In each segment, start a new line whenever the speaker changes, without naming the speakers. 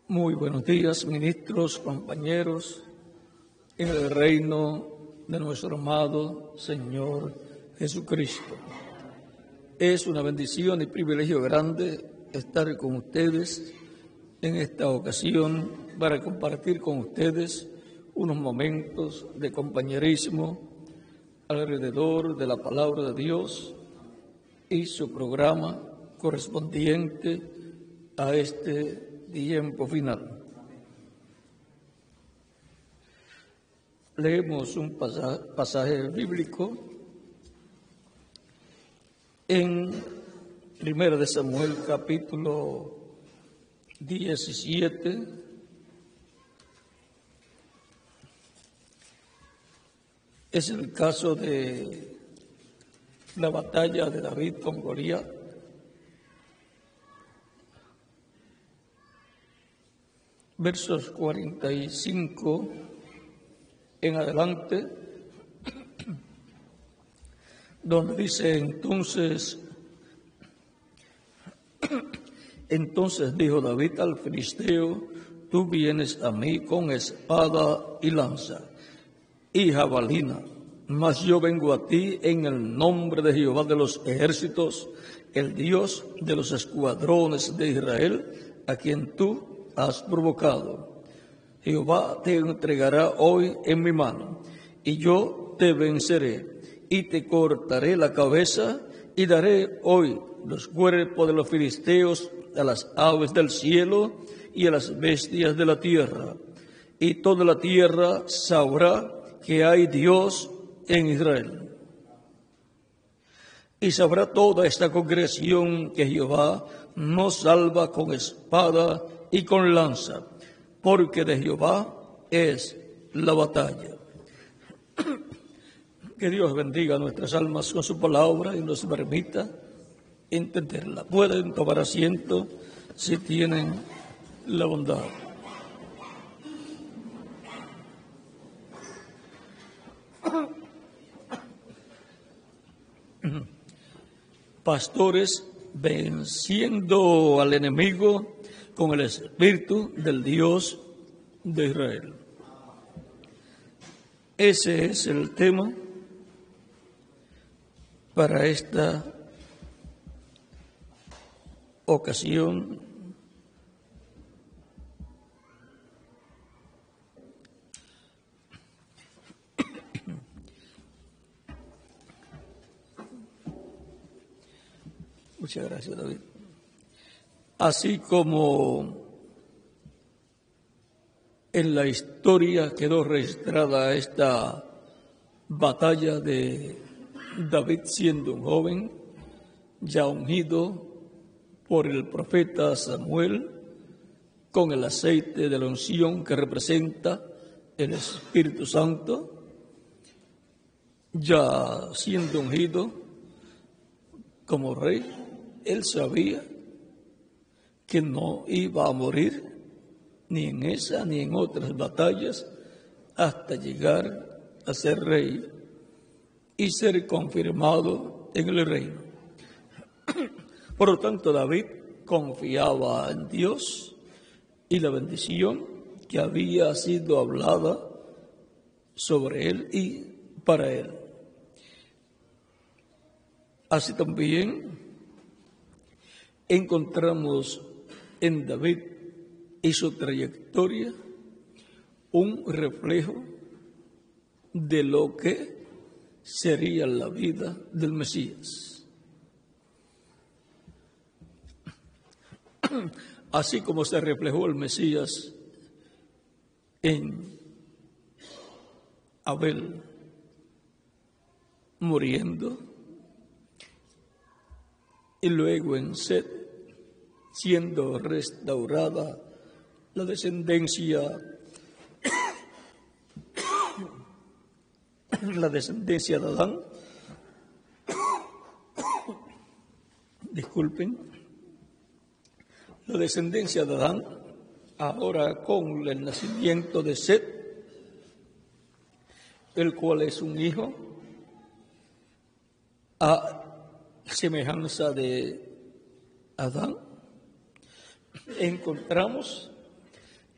Muy buenos días, ministros, compañeros, en el reino de nuestro amado Señor Jesucristo. Es una bendición y privilegio grande estar con ustedes en esta ocasión para compartir con ustedes unos momentos de compañerismo alrededor de la palabra de Dios y su programa correspondiente a este tiempo final. Leemos un pasaje bíblico en 1 Samuel capítulo 17, es el caso de la batalla de David con Goliat. Versos 45 en adelante, donde dice: entonces dijo David al filisteo: tú vienes a mí con espada y lanza y jabalina, mas yo vengo a ti en el nombre de Jehová de los ejércitos, el Dios de los escuadrones de Israel, a quien tú has provocado. Jehová te entregará hoy en mi mano, y yo te venceré, y te cortaré la cabeza, y daré hoy los cuerpos de los filisteos a las aves del cielo y a las bestias de la tierra. Y toda la tierra sabrá que hay Dios en Israel. Y sabrá toda esta congregación que Jehová nos salva con espada y con lanza, porque de Jehová es la batalla. Que Dios bendiga nuestras almas con su palabra y nos permita entenderla. Pueden tomar asiento si tienen la bondad. Pastores venciendo al enemigo con el Espíritu del Dios de Israel. Ese es el tema para esta ocasión. Muchas gracias, David. Así como en la historia quedó registrada esta batalla de David siendo un joven, ya ungido por el profeta Samuel, con el aceite de la unción que representa el Espíritu Santo, ya siendo ungido como rey, él sabía que no iba a morir ni en esa ni en otras batallas hasta llegar a ser rey y ser confirmado en el reino. Por lo tanto, David confiaba en Dios y la bendición que había sido hablada sobre él y para él. Así también encontramos en David y su trayectoria un reflejo de lo que sería la vida del Mesías. Así como se reflejó el Mesías en Abel muriendo, y luego en Set siendo restaurada la descendencia de Adán. Disculpen. La descendencia de Adán, ahora con el nacimiento de Set, el cual es un hijo a semejanza de Adán, encontramos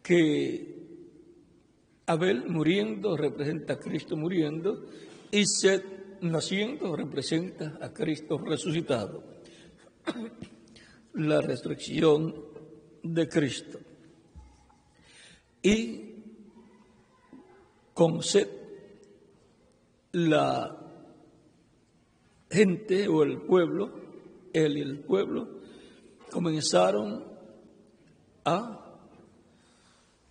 que Abel muriendo representa a Cristo muriendo y Set naciendo representa a Cristo resucitado. La resurrección de Cristo. Y con Set, la gente o el pueblo, él y el pueblo, comenzaron a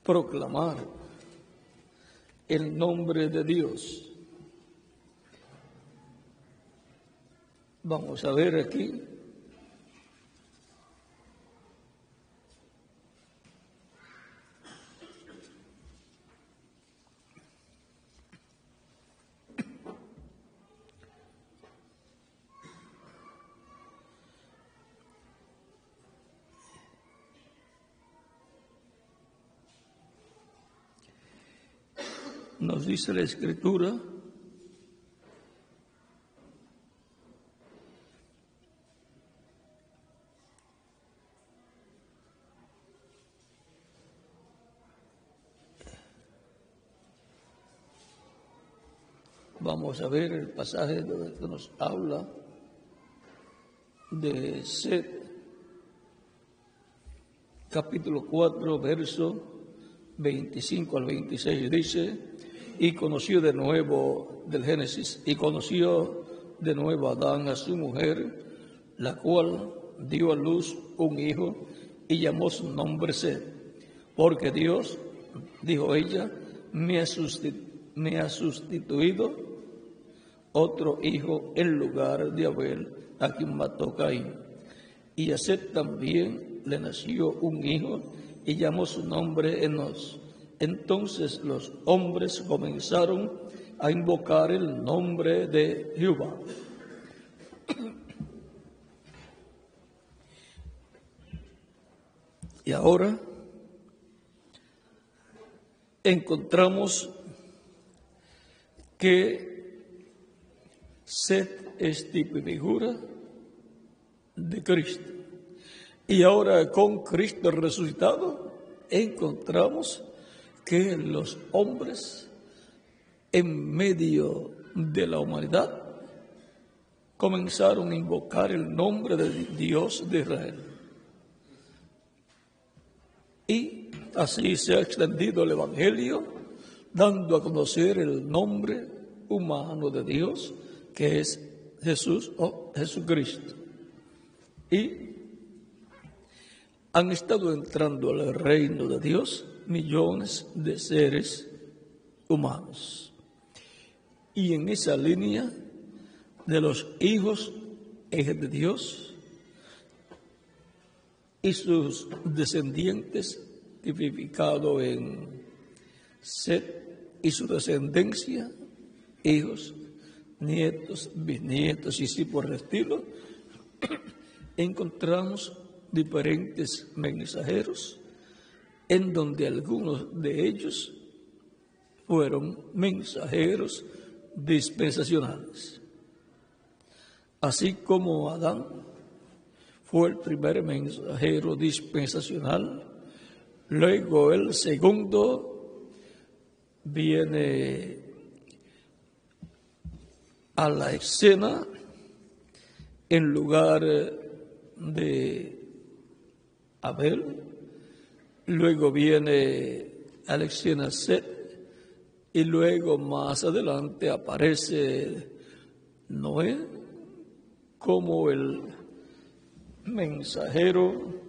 proclamar el nombre de Dios. Vamos a ver aquí. Nos dice la Escritura vamos a ver el pasaje que nos habla de Set, capítulo 4, verso 25 al 26, dice: y conoció de nuevo, del Génesis, y conoció de nuevo Adán a su mujer, la cual dio a luz un hijo y llamó su nombre Set, porque Dios, dijo ella, me ha sustituido otro hijo en lugar de Abel, a quien mató Caín. Y a Set también le nació un hijo y llamó su nombre Enos. Entonces los hombres comenzaron a invocar el nombre de Jehová. Y ahora encontramos que Set es tipo y figura de Cristo. Y ahora con Cristo resucitado encontramos que los hombres en medio de la humanidad comenzaron a invocar el nombre de Dios de Israel. Y así se ha extendido el Evangelio, dando a conocer el nombre humano de Dios, que es Jesús o Jesucristo. Y han estado entrando al reino de Dios millones de seres humanos. Y en esa línea de los hijos de Dios y sus descendientes, tipificado en Set y su descendencia, hijos, nietos, bisnietos y así por el estilo, encontramos diferentes mensajeros, en donde algunos de ellos fueron mensajeros dispensacionales. Así como Adán fue el primer mensajero dispensacional, luego el segundo viene a la escena en lugar de Abel, luego viene a la escena Set, y luego más adelante aparece Noé como el mensajero.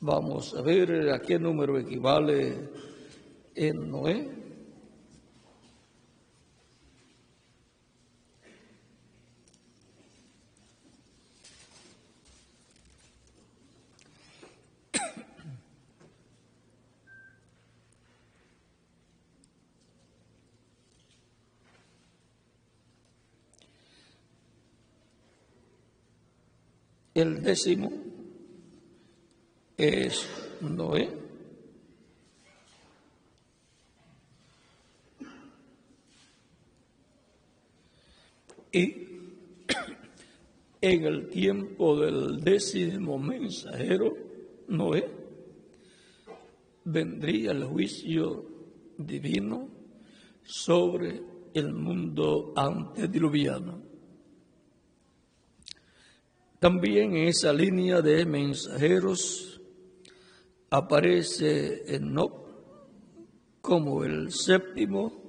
Vamos a ver a qué número equivale en Noé. El 10º es Noé. Y en el tiempo del 10º mensajero, Noé, vendría el juicio divino sobre el mundo antediluviano. También en esa línea de mensajeros aparece Enoc como el séptimo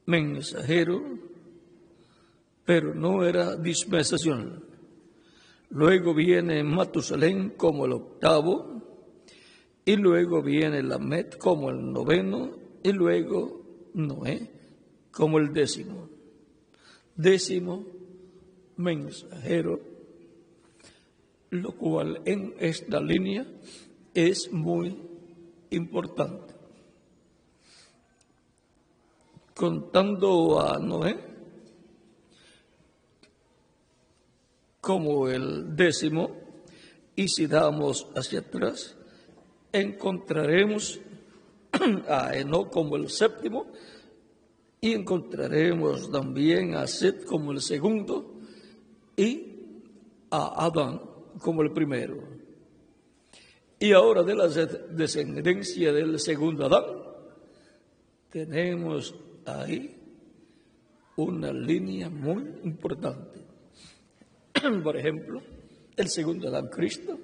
mensajero, pero no era dispensacional. Luego viene Matusalén como el octavo, y luego viene Lamet como el noveno, y luego Noé como el décimo mensajero, lo cual en esta línea es muy importante. Contando a Noé como el décimo, y si damos hacia atrás, encontraremos a Enoc como el séptimo, y encontraremos también a Set como el segundo, y a Adán como el primero. Y ahora de la descendencia del segundo Adán, tenemos ahí una línea muy importante. Por ejemplo, el segundo Adán, Cristo.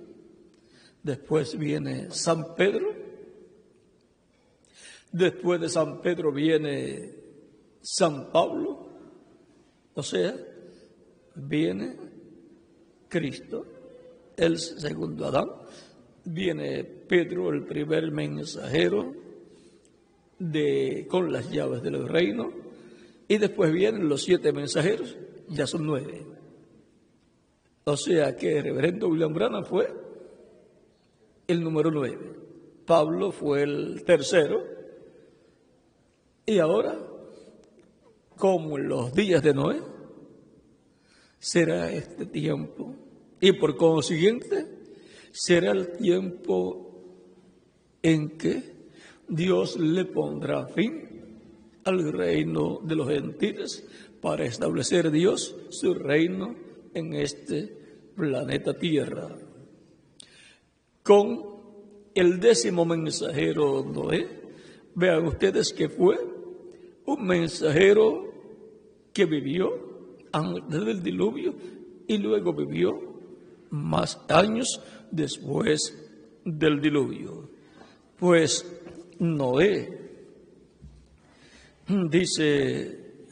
Después viene San Pedro. Después de San Pedro viene San Pablo. O sea, viene Cristo, el segundo Adán. Viene Pedro, el primer mensajero con las llaves del reino. Y después vienen los 7 mensajeros, ya son 9. O sea que el reverendo William Branham fue el número 9. Pablo fue el tercero. Y ahora, como en los días de Noé, será este tiempo. Y por consiguiente, será el tiempo en que Dios le pondrá fin al reino de los gentiles para establecer Dios su reino en este planeta Tierra. Con el 10º mensajero Noé, vean ustedes que fue un mensajero que vivió antes del diluvio y luego vivió más años después del diluvio. Pues Noé, dice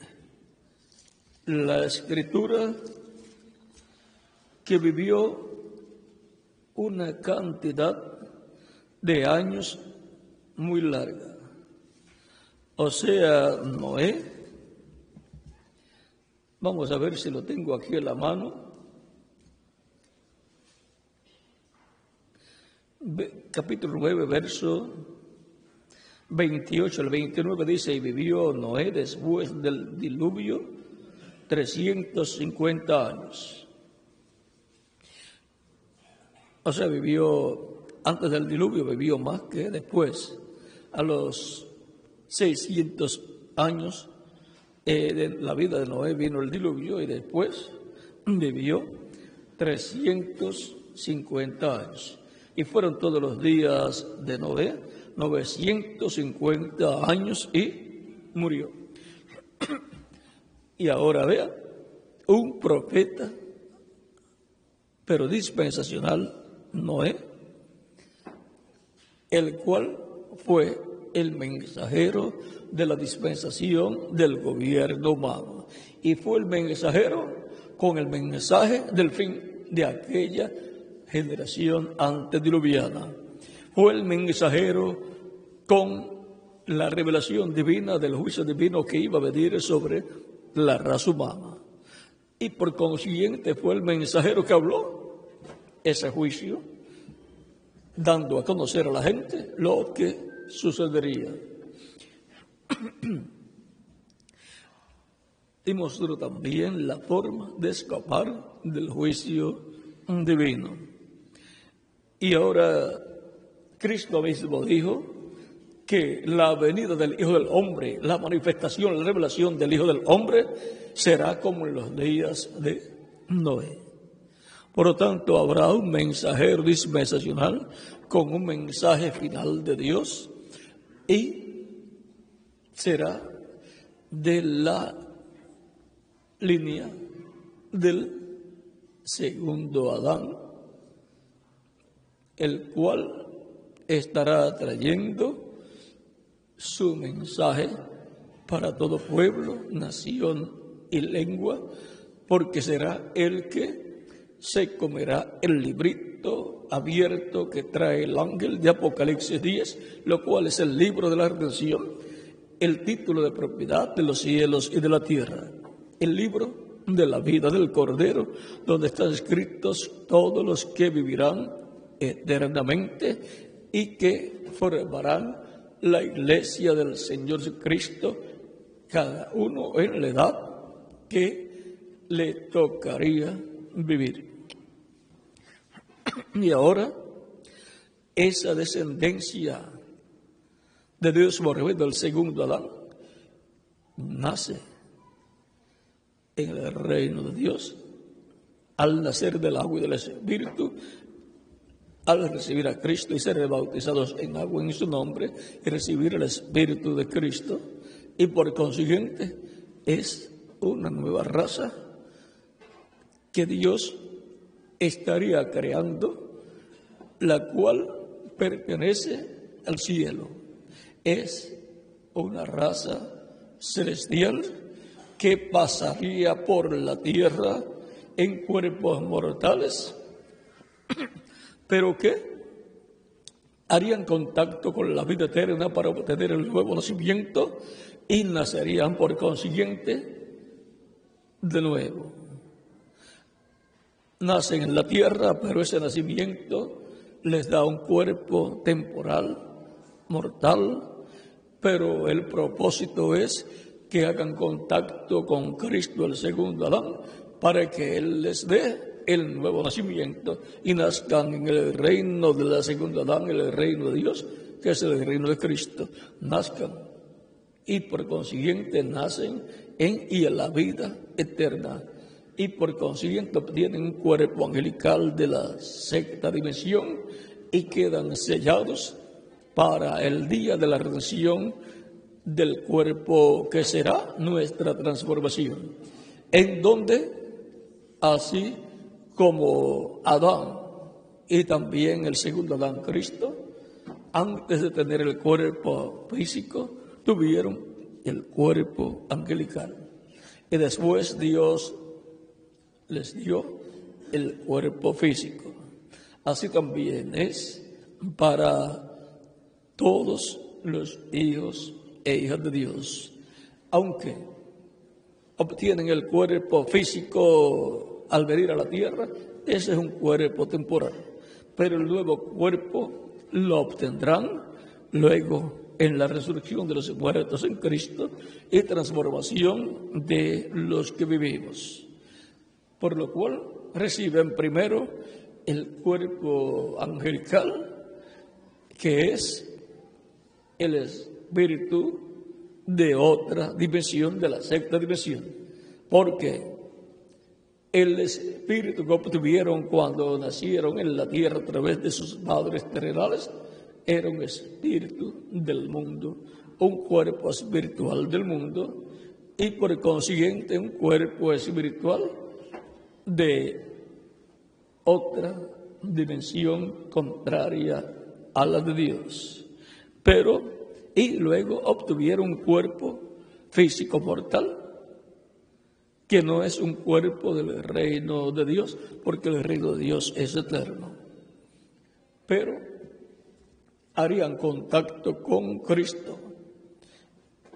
la Escritura, que vivió una cantidad de años muy larga. O sea, Noé, vamos a ver si lo tengo aquí en la mano, capítulo 9, verso 28 al 29 dice: y vivió Noé después del diluvio 350 años. O sea, vivió antes del diluvio, vivió más que después. A los 600 años de la vida de Noé vino el diluvio y después vivió 350 años. Y fueron todos los días de Noé 950 años y murió. Y ahora vea, un profeta, pero dispensacional, Noé, el cual fue el mensajero de la dispensación del gobierno humano. Y fue el mensajero con el mensaje del fin de aquella generación antediluviana. Fue el mensajero con la revelación divina del juicio divino que iba a venir sobre la raza humana. Y por consiguiente fue el mensajero que habló ese juicio, dando a conocer a la gente lo que sucedería. Y mostró también la forma de escapar del juicio divino. Y ahora Cristo mismo dijo que la venida del Hijo del Hombre, la manifestación, la revelación del Hijo del Hombre será como en los días de Noé. Por lo tanto, habrá un mensajero dispensacional con un mensaje final de Dios y será de la línea del segundo Adán, el cual estará trayendo su mensaje para todo pueblo, nación y lengua, porque será el que se comerá el librito abierto que trae el ángel de Apocalipsis 10, lo cual es el libro de la redención, el título de propiedad de los cielos y de la tierra, el libro de la vida del Cordero, donde están escritos todos los que vivirán eternamente y que formarán la iglesia del Señor Jesucristo, cada uno en la edad que le tocaría vivir. Y ahora, esa descendencia de Dios por medio del segundo Adán nace en el reino de Dios al nacer del agua y del Espíritu, al recibir a Cristo y ser bautizados en agua en su nombre y recibir el Espíritu de Cristo, y por consiguiente es una nueva raza que Dios estaría creando, la cual pertenece al cielo. Es una raza celestial que pasaría por la tierra en cuerpos mortales, pero que harían contacto con la vida eterna para obtener el nuevo nacimiento y nacerían por consiguiente de nuevo. Nacen en la tierra, pero ese nacimiento les da un cuerpo temporal, mortal, pero el propósito es que hagan contacto con Cristo, el segundo Adán, para que Él les dé el nuevo nacimiento y nazcan en el reino de la segunda Adán, en el reino de Dios, que es el reino de Cristo. Nazcan y por consiguiente nacen en la vida eterna, y por consiguiente obtienen un cuerpo angelical de la sexta dimensión y quedan sellados para el día de la redención del cuerpo que será nuestra transformación, en donde, así como Adán y también el segundo Adán, Cristo, antes de tener el cuerpo físico, tuvieron el cuerpo angelical. Y después Dios les dio el cuerpo físico. Así también es para todos los hijos e hijas de Dios. Aunque obtienen el cuerpo físico al venir a la tierra, ese es un cuerpo temporal. Pero el nuevo cuerpo lo obtendrán luego en la resurrección de los muertos en Cristo y transformación de los que vivimos. Por lo cual reciben primero el cuerpo angelical, que es el espíritu de otra dimensión, de la sexta dimensión, porque el espíritu que obtuvieron cuando nacieron en la tierra a través de sus padres terrenales era un espíritu del mundo, un cuerpo espiritual del mundo, y por consiguiente un cuerpo espiritual de otra dimensión contraria a la de Dios. Y luego obtuvieron un cuerpo físico mortal, que no es un cuerpo del reino de Dios, porque el reino de Dios es eterno. Pero harían contacto con Cristo,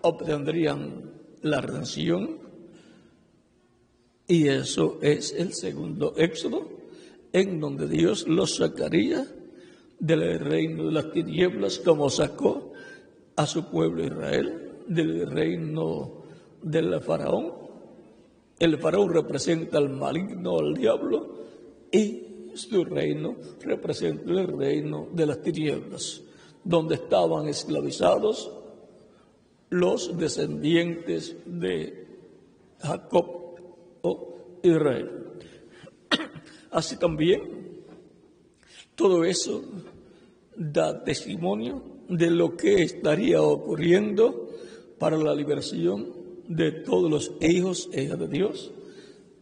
obtendrían la redención, y eso es el segundo Éxodo, en donde Dios los sacaría del reino de las tinieblas, como sacó a su pueblo Israel del reino del faraón. El faraón representa al maligno, al diablo, y su reino representa el reino de las tinieblas, donde estaban esclavizados los descendientes de Jacob o Israel. Así también, todo eso da testimonio de lo que estaría ocurriendo para la liberación de todos los hijos e hijas de Dios,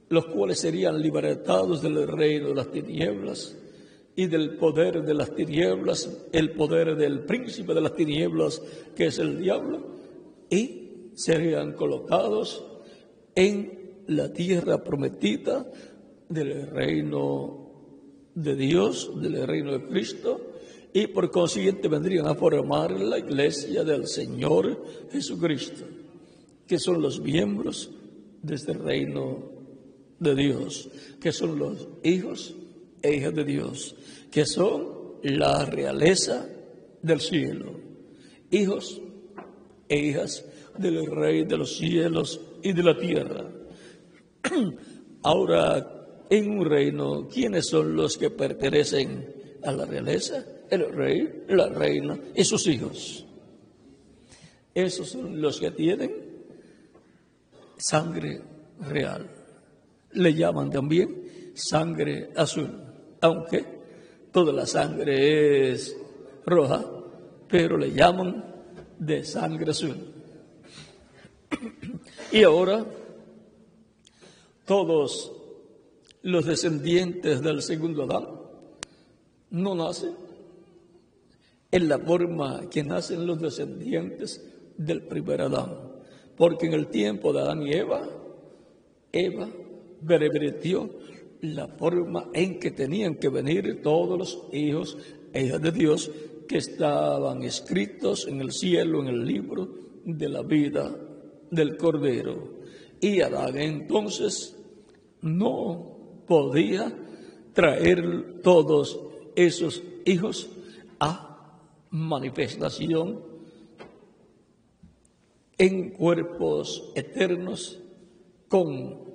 los cuales serían libertados del reino de las tinieblas y del poder de las tinieblas, el poder del príncipe de las tinieblas, que es el diablo, y serían colocados en la tierra prometida del reino de Dios, del reino de Cristo, y por consiguiente vendrían a formar la iglesia del Señor Jesucristo, que son los miembros de este reino de Dios, que son los hijos e hijas de Dios, que son la realeza del cielo, hijos e hijas del Rey de los cielos y de la tierra. Ahora, en un reino, ¿quiénes son los que pertenecen a la realeza? El rey, la reina y sus hijos. Esos son los que tienen sangre real. Le llaman también sangre azul, aunque toda la sangre es roja, pero le llaman de sangre azul. Y ahora, todos los descendientes del segundo Adán no nacen en la forma que nacen los descendientes del primer Adán, porque en el tiempo de Adán y Eva pervirtió la forma en que tenían que venir todos los hijos e hijas de Dios que estaban escritos en el cielo, en el libro de la vida del Cordero. Y Adán entonces no podía traer todos esos hijos a manifestación en cuerpos eternos, con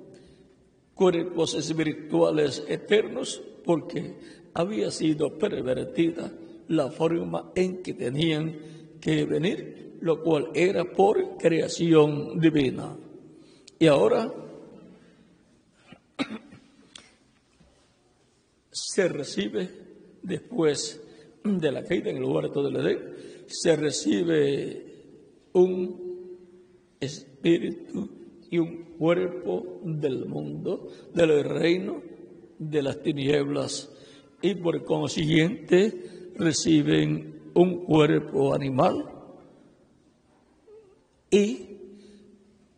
cuerpos espirituales eternos, porque había sido pervertida la forma en que tenían que venir, lo cual era por creación divina. Y ahora se recibe, después de la caída en el huerto del Edén, se recibe un espíritu y un cuerpo del mundo, del reino de las tinieblas, y por consiguiente reciben un cuerpo animal y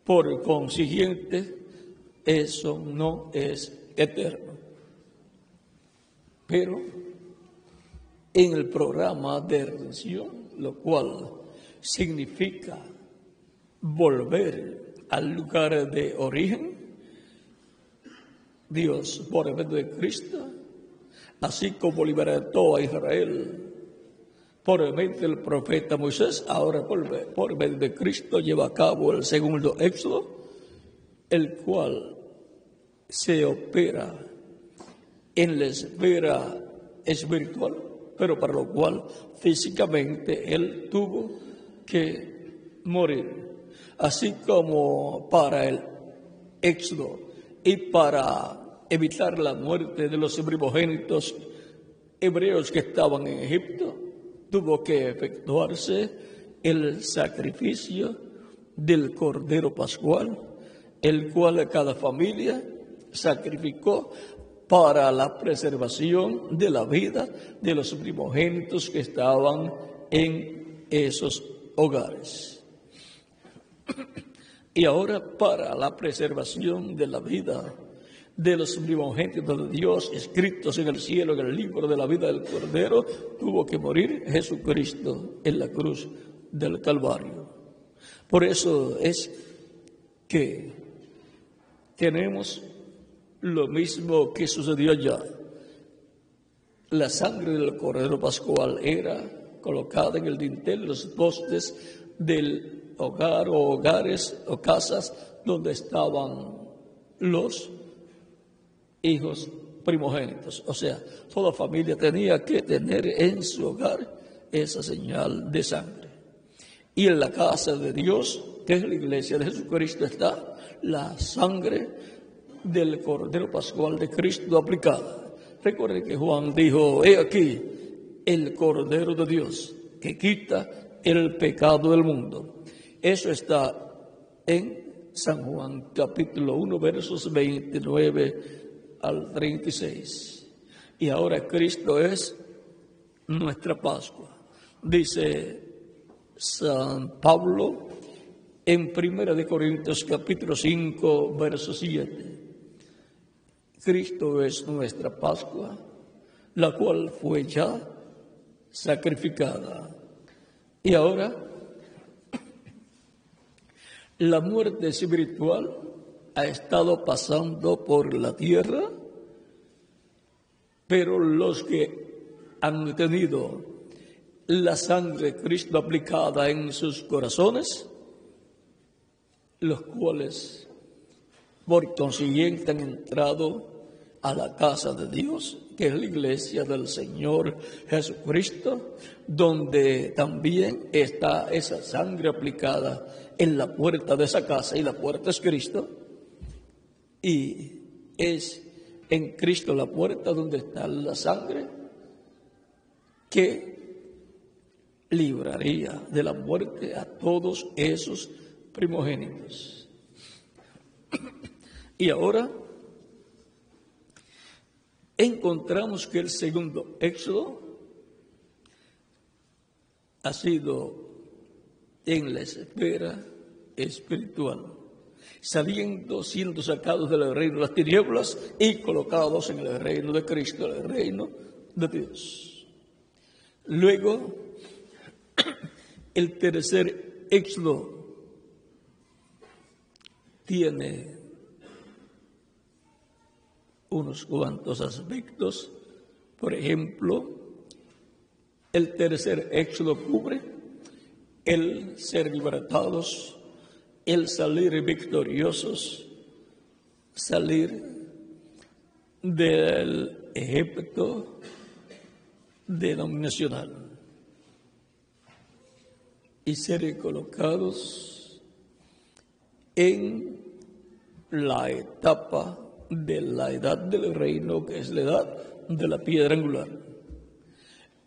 por consiguiente eso no es eterno. Pero en el programa de redención, lo cual significa volver al lugar de origen, Dios, por medio de Cristo, así como libertó a Israel por medio del profeta Moisés, ahora por medio de Cristo lleva a cabo el segundo éxodo, el cual se opera en la esfera espiritual, pero para lo cual físicamente Él tuvo que morir. Así como para el éxodo y para evitar la muerte de los primogénitos hebreos que estaban en Egipto, tuvo que efectuarse el sacrificio del Cordero Pascual, el cual cada familia sacrificó para la preservación de la vida de los primogénitos que estaban en esos hogares. Y ahora, para la preservación de la vida de los primogénitos de Dios escritos en el cielo, en el libro de la vida del Cordero, tuvo que morir Jesucristo en la cruz del Calvario. Por eso es que tenemos lo mismo que sucedió allá. La sangre del Cordero Pascual era colocada en el dintel de los postes del hogar o hogares o casas donde estaban los hijos primogénitos. O sea, toda familia tenía que tener en su hogar esa señal de sangre. Y en la casa de Dios, que es la iglesia de Jesucristo, está la sangre del Cordero Pascual de Cristo aplicada. Recuerde que Juan dijo, he aquí el Cordero de Dios que quita el pecado del mundo. Eso está en San Juan capítulo 1 versos 29 al 36. Y ahora Cristo es nuestra Pascua. Dice San Pablo en 1 Corintios capítulo 5 verso 7. Cristo es nuestra Pascua, la cual fue ya sacrificada. Y ahora, la muerte espiritual ha estado pasando por la tierra, pero los que han tenido la sangre de Cristo aplicada en sus corazones, los cuales por consiguiente han entrado a la casa de Dios, que es la iglesia del Señor Jesucristo, donde también está esa sangre aplicada en la puerta de esa casa, y la puerta es Cristo, y es en Cristo la puerta donde está la sangre que libraría de la muerte a todos esos primogénitos. Y ahora encontramos que el segundo éxodo ha sido en la esfera espiritual, siendo sacados del reino de las tinieblas y colocados en el reino de Cristo, el reino de Dios. Luego, el tercer éxodo tiene unos cuantos aspectos. Por ejemplo, el tercer éxodo cubre el ser libertados, el salir victoriosos, salir del Egipto denominacional y ser colocados en la etapa de la edad del reino, que es la edad de la piedra angular.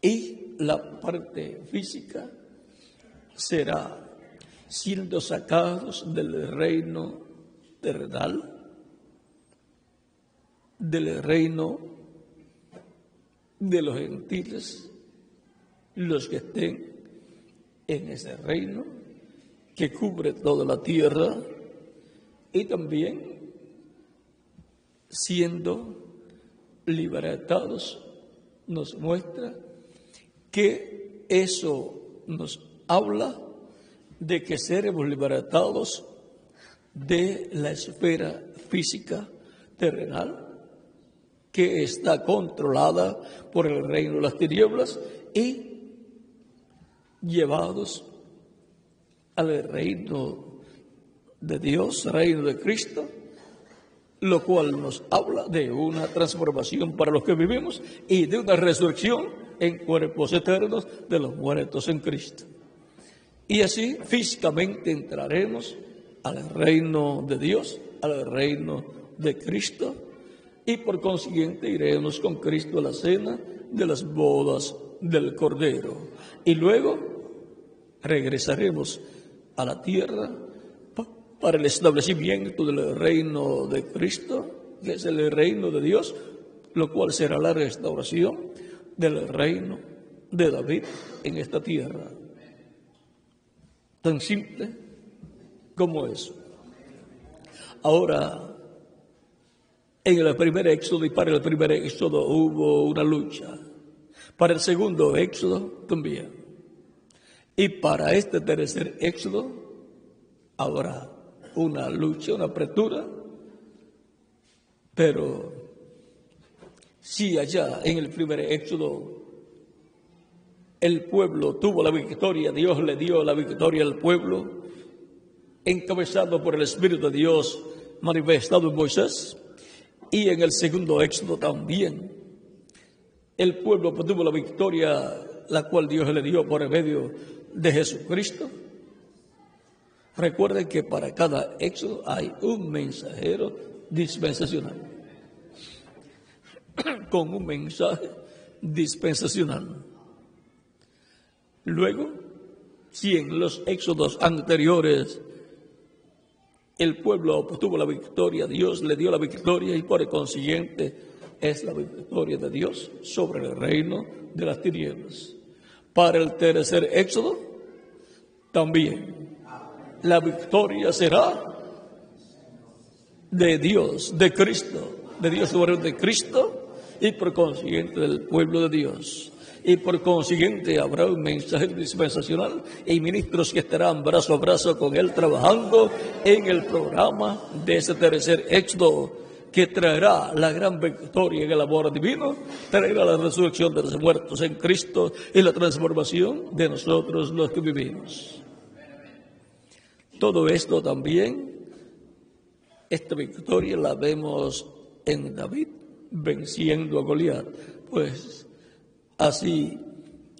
Y la parte física será siendo sacados del reino terrenal, del reino de los gentiles, los que estén en ese reino que cubre toda la tierra, y también siendo libertados, nos muestra que eso nos habla de que seremos libertados de la esfera física terrenal que está controlada por el reino de las tinieblas y llevados al reino de Dios, reino de Cristo, lo cual nos habla de una transformación para los que vivimos y de una resurrección en cuerpos eternos de los muertos en Cristo. Y así físicamente entraremos al reino de Dios, al reino de Cristo, y por consiguiente iremos con Cristo a la cena de las bodas del Cordero. Y luego regresaremos a la tierra para el establecimiento del reino de Cristo, que es el reino de Dios, lo cual será la restauración del reino de David en esta tierra. Tan simple como eso. Ahora, en el primer éxodo y para el primer éxodo hubo una lucha. Para el segundo éxodo también. Y para este tercer éxodo habrá una lucha, una apertura. Pero si allá en el primer éxodo el pueblo tuvo la victoria, Dios le dio la victoria al pueblo, encabezado por el Espíritu de Dios manifestado en Moisés, y en el segundo éxodo también el pueblo tuvo la victoria, la cual Dios le dio por medio de Jesucristo. Recuerden que para cada éxodo hay un mensajero dispensacional. con un mensaje dispensacional. Luego, si en los éxodos anteriores el pueblo obtuvo la victoria, Dios le dio la victoria y por consiguiente es la victoria de Dios sobre el reino de las tinieblas. Para el tercer éxodo, también la victoria será de Dios, de Cristo, de Dios sobre de Cristo y por consiguiente del pueblo de Dios. Y por consiguiente habrá un mensaje dispensacional y ministros que estarán brazo a brazo con él trabajando en el programa de ese tercer éxodo que traerá la gran victoria en el amor divino, traerá la resurrección de los muertos en Cristo y la transformación de nosotros los que vivimos. Todo esto también, esta victoria la vemos en David venciendo a Goliat, pues así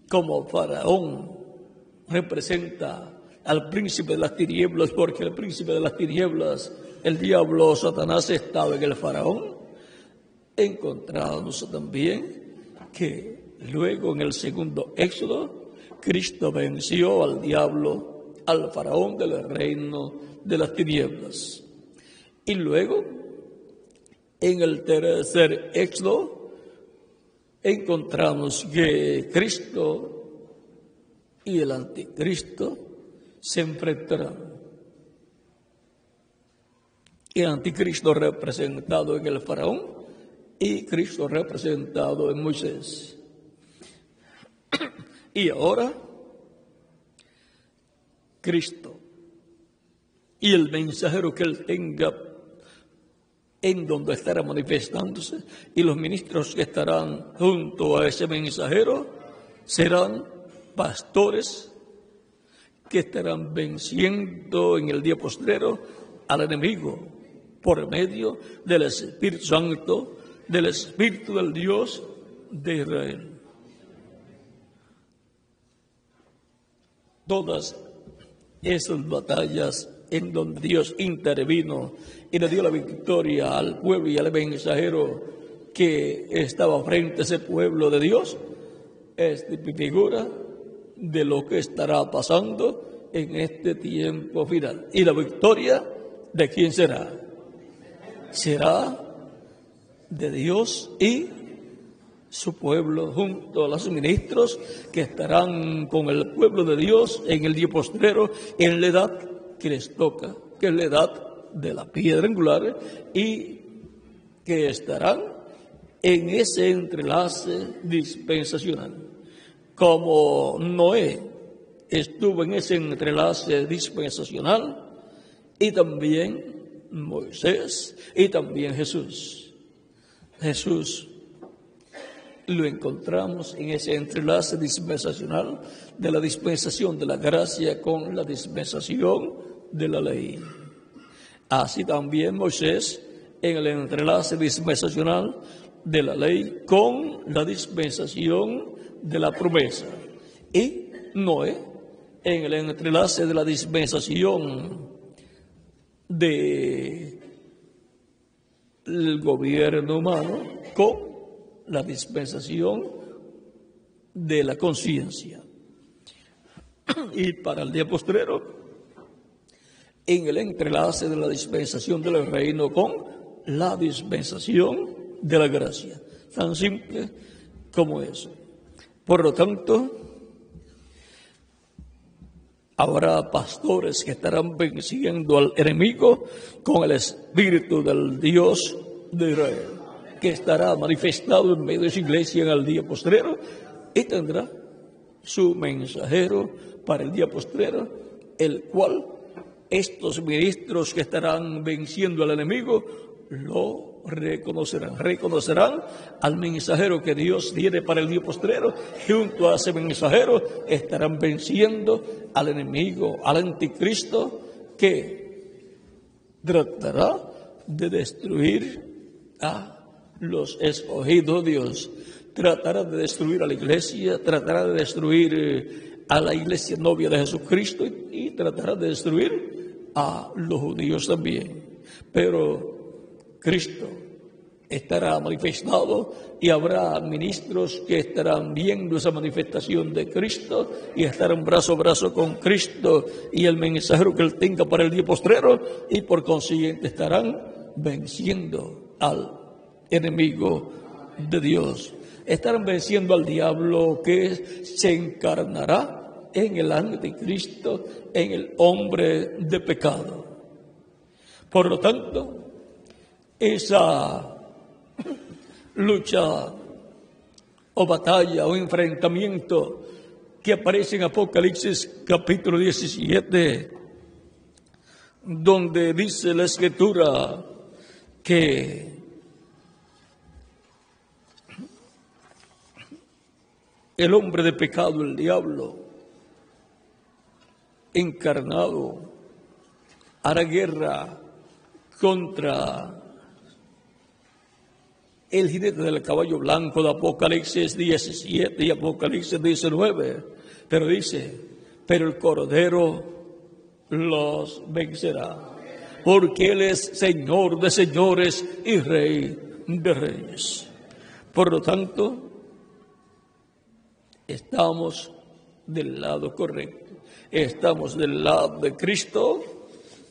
como Faraón representa al príncipe de las tinieblas, porque el príncipe de las tinieblas, el diablo, Satanás, estaba en el Faraón, encontramos también que luego en el segundo éxodo, Cristo venció al diablo, al Faraón del reino de las tinieblas. Y luego, en el tercer éxodo, encontramos que Cristo y el anticristo se enfrentarán. El anticristo representado en el faraón y Cristo representado en Moisés. Y ahora, Cristo y el mensajero que él tenga en donde estará manifestándose, y los ministros que estarán junto a ese mensajero serán pastores que estarán venciendo en el día postrero al enemigo por medio del Espíritu Santo, del Espíritu del Dios de Israel. Todas esas batallas en donde Dios intervino y le dio la victoria al pueblo y al mensajero que estaba frente a ese pueblo de Dios, es figura de lo que estará pasando en este tiempo final. ¿Y la victoria de quién será? Será de Dios y su pueblo, junto a los ministros que estarán con el pueblo de Dios en el día postrero, en la edad que les toca, que es la edad de la piedra angular, y que estarán en ese entrelace dispensacional. Como Noé estuvo en ese entrelace dispensacional, y también Moisés, y también Jesús. Jesús lo encontramos en ese entrelace dispensacional de la dispensación de la gracia con la dispensación de la ley. Así también Moisés en el entrelace dispensacional de la ley con la dispensación de la promesa. Y Noé en el entrelace de la dispensación del gobierno humano con la dispensación de la conciencia. Y para el día postrero, en el entrelace de la dispensación del reino con la dispensación de la gracia. Tan simple como eso. Por lo tanto, habrá pastores que estarán venciendo al enemigo con el Espíritu del Dios de Israel, que estará manifestado en medio de su iglesia en el día postrero y tendrá su mensajero para el día postrero, el cual estos ministros que estarán venciendo al enemigo lo reconocerán al mensajero que Dios tiene para el día postrero. Junto a ese mensajero estarán venciendo al enemigo, al anticristo, que tratará de destruir a los escogidos de Dios, tratará de destruir a la iglesia, tratará de destruir a la iglesia novia de Jesucristo y tratará de destruir a los judíos también. Pero Cristo estará manifestado y habrá ministros que estarán viendo esa manifestación de Cristo y estarán brazo a brazo con Cristo y el mensajero que él tenga para el día postrero, y por consiguiente estarán venciendo al enemigo de Dios. Estarán venciendo al diablo que se encarnará en el anticristo, en el hombre de pecado. Por lo tanto, esa lucha o batalla o enfrentamiento que aparece en Apocalipsis capítulo 17, donde dice la Escritura que el hombre de pecado, el diablo, encarnado, hará guerra contra el jinete del caballo blanco de Apocalipsis 17 y Apocalipsis 19, pero dice, pero el Cordero los vencerá, porque Él es Señor de señores y Rey de reyes. Por lo tanto, estamos del lado correcto, estamos del lado de Cristo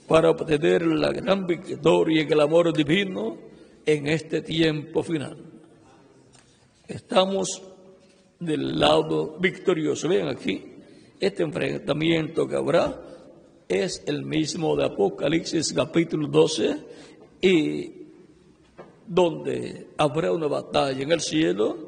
para obtener la gran victoria en el amor divino en este tiempo final. Estamos del lado victorioso. Vean aquí, este enfrentamiento que habrá es el mismo de Apocalipsis capítulo 12, y donde habrá una batalla en el cielo.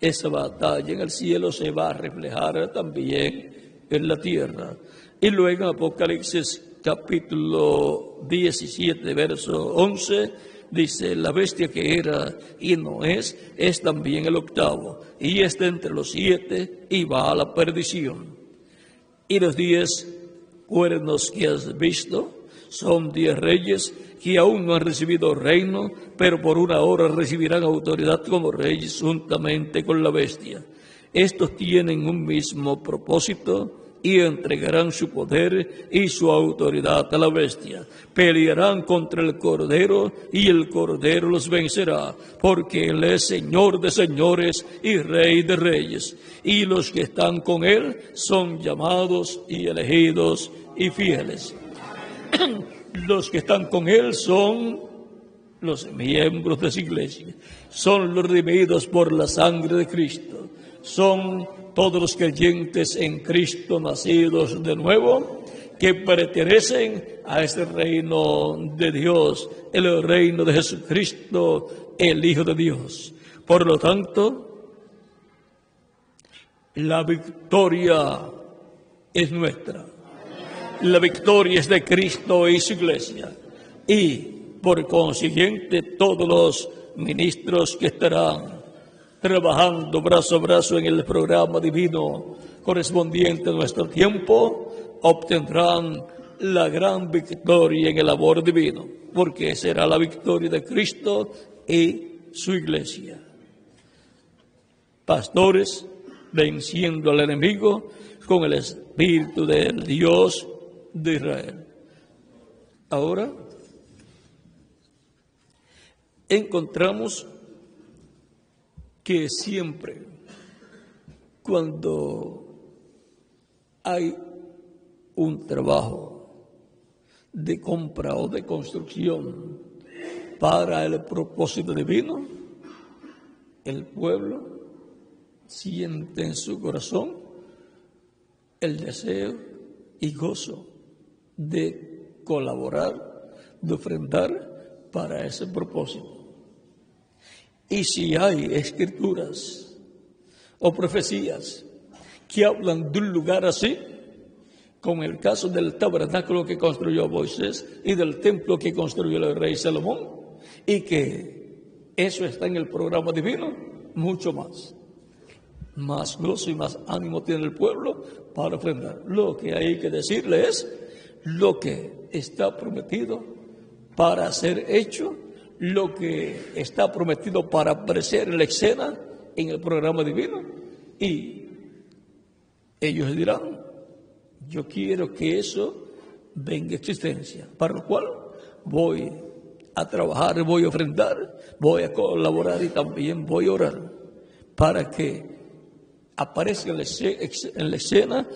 Esa batalla en el cielo se va a reflejar también en la tierra. Y luego en Apocalipsis capítulo 17, verso 11, dice, la bestia que era y no es también el octavo, y está entre los 7 y va a la perdición. Y los 10 cuernos que has visto son 10 reyes que aún no han recibido reino, pero por una hora recibirán autoridad como reyes juntamente con la bestia. Estos tienen un mismo propósito y entregarán su poder y su autoridad a la bestia. Pelearán contra el Cordero y el Cordero los vencerá, porque Él es Señor de señores y Rey de reyes. Y los que están con Él son llamados y elegidos y fieles. Los que están con Él son los miembros de su iglesia, son los redimidos por la sangre de Cristo, son todos los creyentes en Cristo nacidos de nuevo, que pertenecen a este reino de Dios, el reino de Jesucristo, el Hijo de Dios. Por lo tanto, la victoria es nuestra. La victoria es de Cristo y su iglesia. Y por consiguiente, todos los ministros que estarán trabajando brazo a brazo en el programa divino correspondiente a nuestro tiempo, obtendrán la gran victoria en el amor divino, porque será la victoria de Cristo y su iglesia. Pastores venciendo al enemigo con el Espíritu del Dios de Israel. Ahora encontramos que siempre cuando hay un trabajo de compra o de construcción para el propósito divino, el pueblo siente en su corazón el deseo y gozo de colaborar, de ofrendar para ese propósito. Y si hay escrituras o profecías que hablan de un lugar así, como el caso del tabernáculo que construyó Moisés y del templo que construyó el rey Salomón, y que eso está en el programa divino, mucho más gozo y más ánimo tiene el pueblo para ofrendar. Lo que hay que decirle es lo que está prometido para ser hecho, lo que está prometido para aparecer en la escena en el programa divino, y ellos dirán, yo quiero que eso venga a existencia, para lo cual voy a trabajar, voy a ofrendar, voy a colaborar y también voy a orar para que aparezca en la escena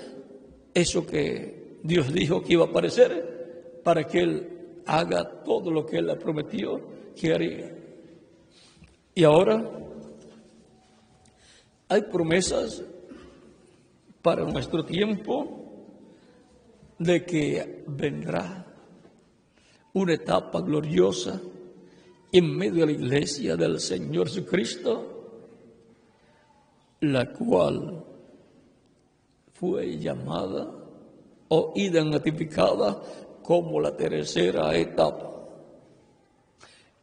eso que Dios dijo que iba a aparecer, para que Él haga todo lo que Él le prometió que haría. Y ahora hay promesas para nuestro tiempo de que vendrá una etapa gloriosa en medio de la iglesia del Señor Jesucristo, la cual fue llamada o identificada como la tercera etapa.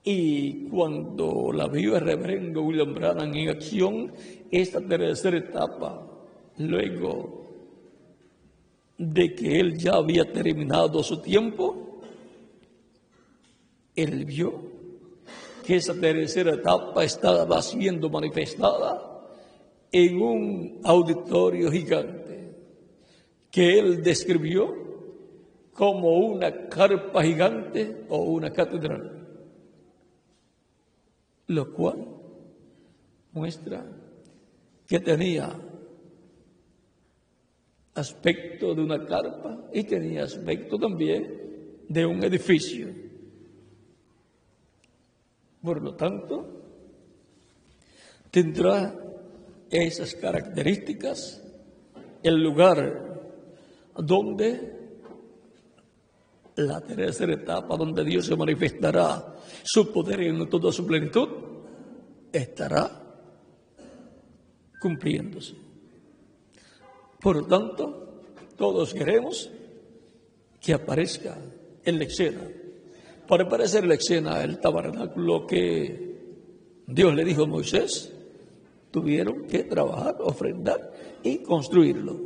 Y cuando la vio el reverendo William Branham en acción, esta tercera etapa, luego de que él ya había terminado su tiempo, él vio que esa tercera etapa estaba siendo manifestada en un auditorio gigante que él describió como una carpa gigante o una catedral, lo cual muestra que tenía aspecto de una carpa y tenía aspecto también de un edificio. Por lo tanto, tendrá esas características el lugar donde la tercera etapa, donde Dios se manifestará su poder en toda su plenitud, estará cumpliéndose. Por lo tanto, todos queremos que aparezca en la escena. Para aparecer en la escena el tabernáculo que Dios le dijo a Moisés, tuvieron que trabajar, ofrendar y construirlo.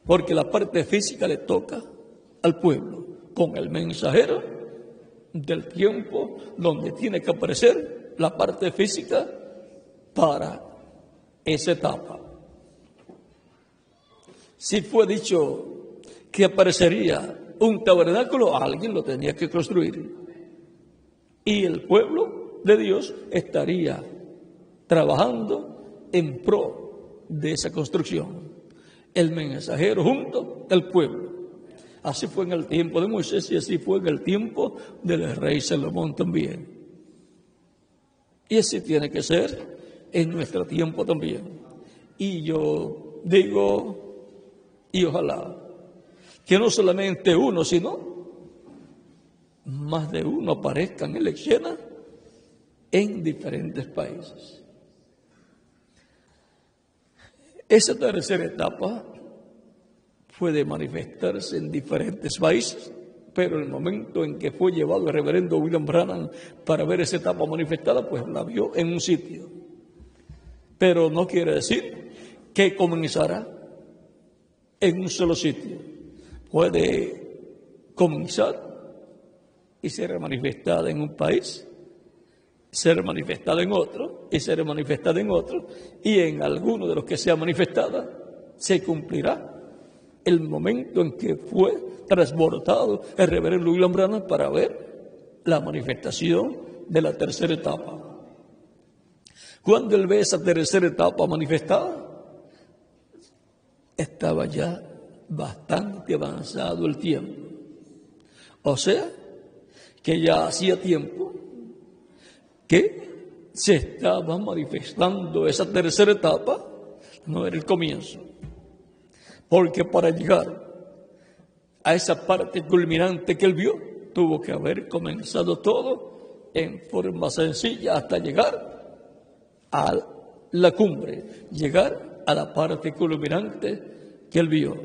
Porque la parte física le toca al pueblo, con el mensajero del tiempo donde tiene que aparecer la parte física para esa etapa. Si fue dicho que aparecería un tabernáculo, alguien lo tenía que construir. Y el pueblo de Dios estaría trabajando en pro de esa construcción. El mensajero junto al pueblo. Así fue en el tiempo de Moisés y así fue en el tiempo del rey Salomón también. Y así tiene que ser en nuestro tiempo también. Y yo digo, y ojalá, que no solamente uno, sino más de uno aparezcan en la escena en diferentes países. Esa tercera etapa puede manifestarse en diferentes países, pero en el momento en que fue llevado el reverendo William Branham para ver esa etapa manifestada, pues la vio en un sitio. Pero no quiere decir que comenzará en un solo sitio. Puede comenzar y ser manifestada en un país, ser manifestada en otro y ser manifestada en otro, y en alguno de los que sea manifestada se cumplirá el momento en que fue transbordado el reverendo William Branham para ver la manifestación de la tercera etapa. Cuando él ve esa tercera etapa manifestada, estaba ya bastante avanzado el tiempo. O sea, que ya hacía tiempo que se estaba manifestando esa tercera etapa, no era el comienzo. Porque para llegar a esa parte culminante que él vio, tuvo que haber comenzado todo en forma sencilla hasta llegar a la cumbre, llegar a la parte culminante que él vio.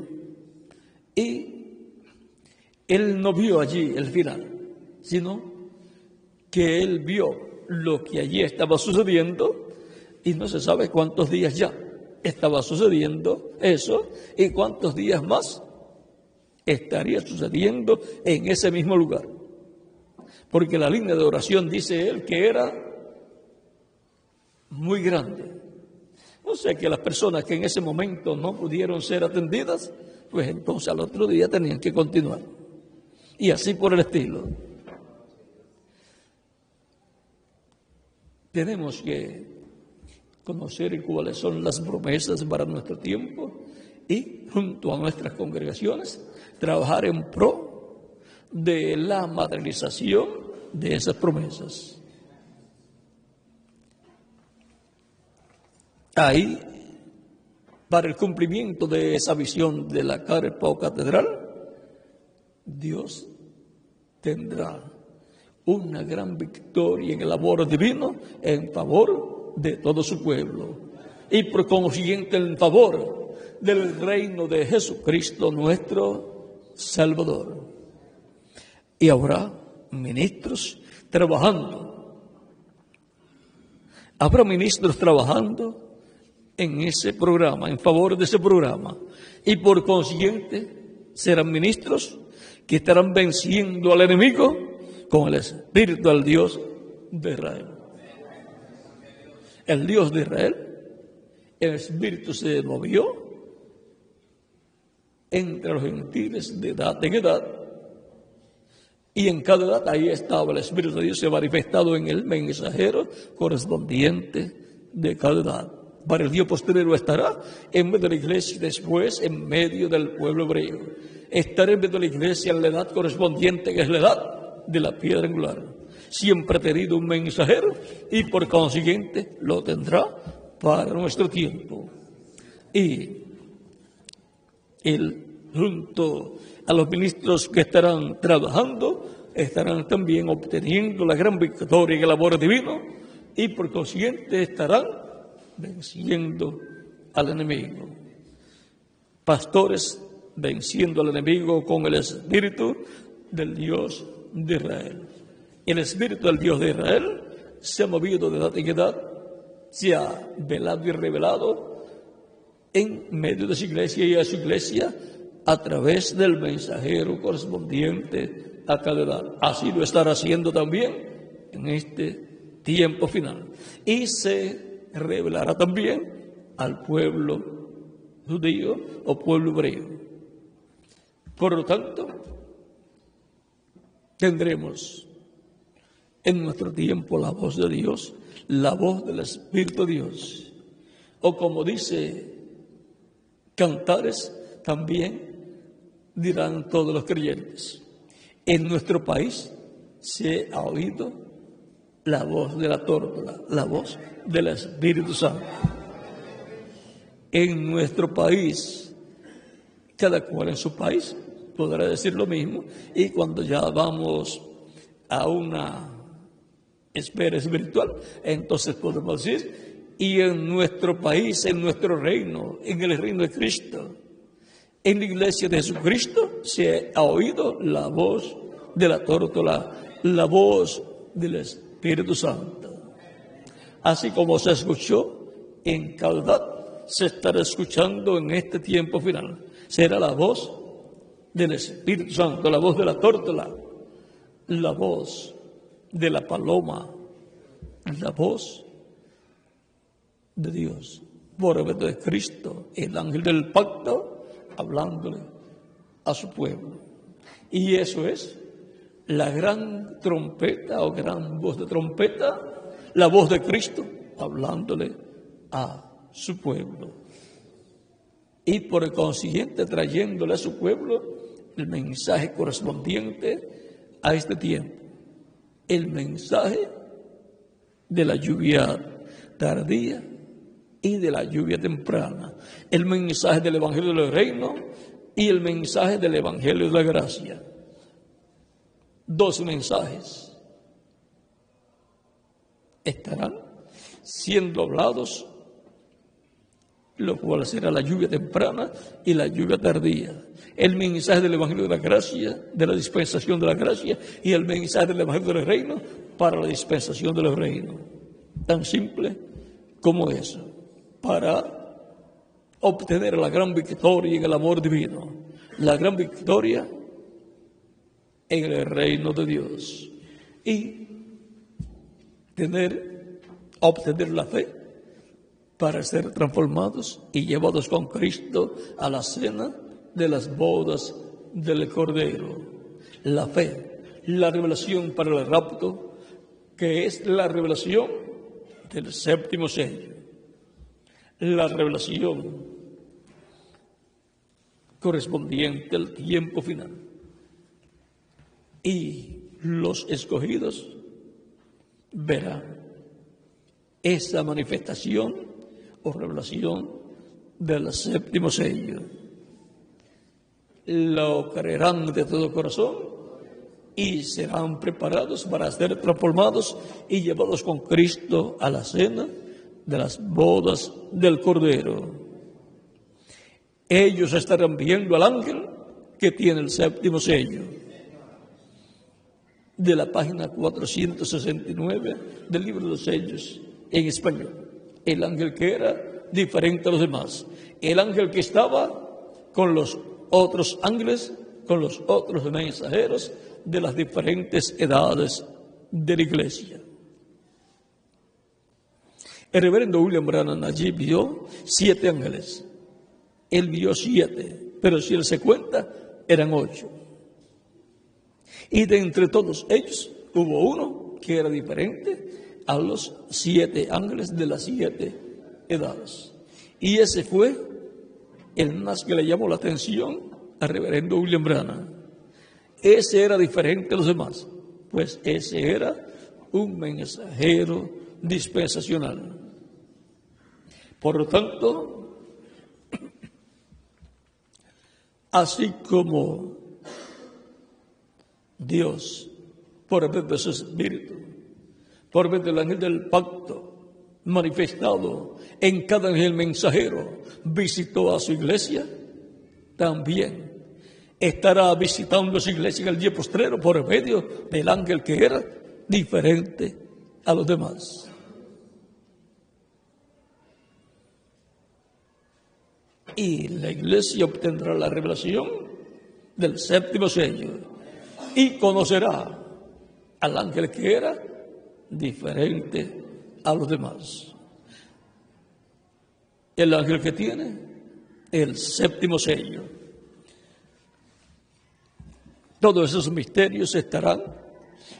Y él no vio allí el final, sino que él vio lo que allí estaba sucediendo y no se sabe cuántos días ya estaba sucediendo eso y cuántos días más estaría sucediendo en ese mismo lugar. Porque la línea de oración, dice él, que era muy grande. O sea que las personas que en ese momento no pudieron ser atendidas, pues entonces al otro día tenían que continuar. Y así por el estilo. tenemos que conocer cuáles son las promesas para nuestro tiempo y junto a nuestras congregaciones trabajar en pro de la materialización de esas promesas. Ahí, para el cumplimiento de esa visión de la carpa o catedral, Dios tendrá una gran victoria en el amor divino en favor de todo su pueblo y por consiguiente en favor del reino de Jesucristo nuestro Salvador. Y habrá ministros trabajando. Habrá ministros trabajando en ese programa, en favor de ese programa. Y por consiguiente serán ministros que estarán venciendo al enemigo con el espíritu del Dios de Israel. El Dios de Israel, el espíritu se movió entre los gentiles de edad en edad, y en cada edad ahí estaba el espíritu de Dios, se ha manifestado en el mensajero correspondiente de cada edad. Para el Dios postrero estará en medio de la iglesia y después en medio del pueblo hebreo. Estará en medio de la iglesia en la edad correspondiente, que es la edad de la piedra angular. Siempre ha tenido un mensajero y por consiguiente lo tendrá para nuestro tiempo. Y él, junto a los ministros que estarán trabajando, estarán también obteniendo la gran victoria en el amor divino y por consiguiente estarán venciendo al enemigo. Pastores venciendo al enemigo con el espíritu del Dios de Israel. El espíritu del Dios de Israel se ha movido de edad en edad, se ha velado y revelado en medio de su iglesia y a su iglesia a través del mensajero correspondiente a cada edad. Así lo estará haciendo también en este tiempo final. Y se revelará también al pueblo judío o pueblo hebreo. Por lo tanto, tendremos en nuestro tiempo la voz de Dios, la voz del Espíritu de Dios. O como dice Cantares, también dirán todos los creyentes. En nuestro país se ha oído la voz de la tórtola, la voz del Espíritu Santo. En nuestro país, cada cual en su país podrá decir lo mismo, y cuando ya vamos a una esfera espiritual, entonces podemos decir, y en nuestro país, en nuestro reino, en el reino de Cristo, en la iglesia de Jesucristo, se ha oído la voz de la tórtola, la voz del Espíritu Santo. Así como se escuchó en Caudad, se estará escuchando en este tiempo final. Será la voz del Espíritu Santo, la voz de la tórtola, la voz de la paloma, la voz de Dios, por medio de Cristo, el ángel del pacto, hablándole a su pueblo. Y eso es la gran trompeta o gran voz de trompeta, la voz de Cristo, hablándole a su pueblo. Y por el consiguiente trayéndole a su pueblo el mensaje correspondiente a este tiempo. El mensaje de la lluvia tardía y de la lluvia temprana. El mensaje del Evangelio del Reino y el mensaje del Evangelio de la Gracia. Dos mensajes estarán siendo hablados, lo cual será la lluvia temprana y la lluvia tardía. El mensaje del Evangelio de la Gracia, de la dispensación de la gracia, y el mensaje del Evangelio del Reino para la dispensación del reino. Tan simple como eso, para obtener la gran victoria en el amor divino, la gran victoria en el reino de Dios, y obtener la fe para ser transformados y llevados con Cristo a la cena de las bodas del Cordero. La fe, la revelación para el rapto, que es la revelación del séptimo sello, la revelación correspondiente al tiempo final. Y los escogidos verán esa manifestación o revelación del séptimo sello. Lo creerán de todo corazón y serán preparados para ser transformados y llevados con Cristo a la cena de las bodas del Cordero. Ellos estarán viendo al ángel que tiene el séptimo sello. De la página 469 del libro de los sellos en español. El ángel que era diferente a los demás. El ángel que estaba con los otros ángeles, con los otros mensajeros de las diferentes edades de la iglesia. El reverendo William Branham allí vio 7 ángeles. Él vio 7, pero si él se cuenta, eran 8. Y de entre todos ellos hubo uno que era diferente a los 7 ángeles de las 7 edades. Y ese fue el más que le llamó la atención al reverendo William Branham. Ese era diferente a los demás, pues ese era un mensajero dispensacional. Por lo tanto, así como Dios, por medio de su Espíritu, por medio del ángel del pacto, manifestado en cada ángel mensajero, visitó a su iglesia, también estará visitando su iglesia en el día postrero por medio del ángel que era diferente a los demás. Y la iglesia obtendrá la revelación del séptimo sello y conocerá al ángel que era diferente a los demás. El ángel que tiene el séptimo sello. Todos esos misterios estarán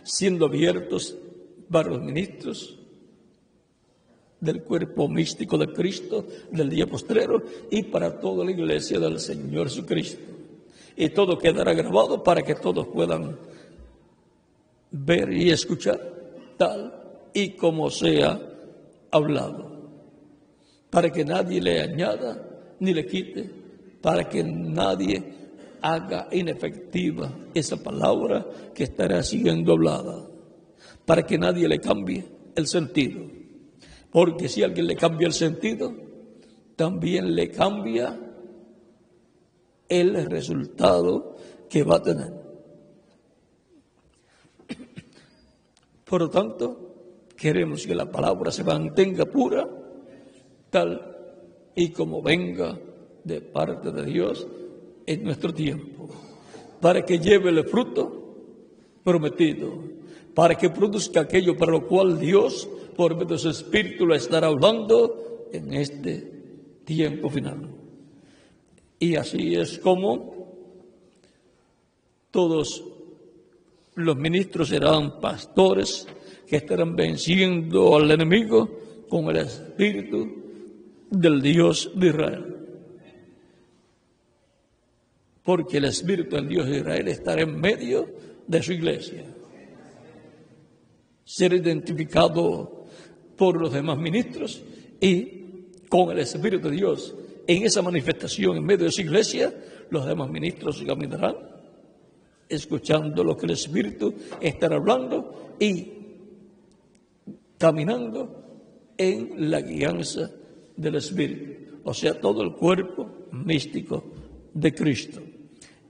siendo abiertos para los ministros del cuerpo místico de Cristo del día postrero y para toda la iglesia del Señor Jesucristo. Y todo quedará grabado para que todos puedan ver y escuchar tal y como sea hablado, para que nadie le añada ni le quite, para que nadie haga inefectiva esa palabra que estará siendo hablada, para que nadie le cambie el sentido, porque si alguien le cambia el sentido, también le cambia el resultado que va a tener. Por lo tanto, queremos que la palabra se mantenga pura, tal y como venga de parte de Dios en nuestro tiempo, para que lleve el fruto prometido, para que produzca aquello para lo cual Dios, por medio de su Espíritu, lo estará hablando en este tiempo final. Y así es como todos los ministros serán pastores que estarán venciendo al enemigo con el Espíritu del Dios de Israel. Porque el Espíritu del Dios de Israel estará en medio de su iglesia. Ser identificado por los demás ministros y con el Espíritu de Dios en esa manifestación en medio de su iglesia, los demás ministros caminarán escuchando lo que el Espíritu estará hablando y caminando en la guianza del Espíritu, o sea, todo el cuerpo místico de Cristo.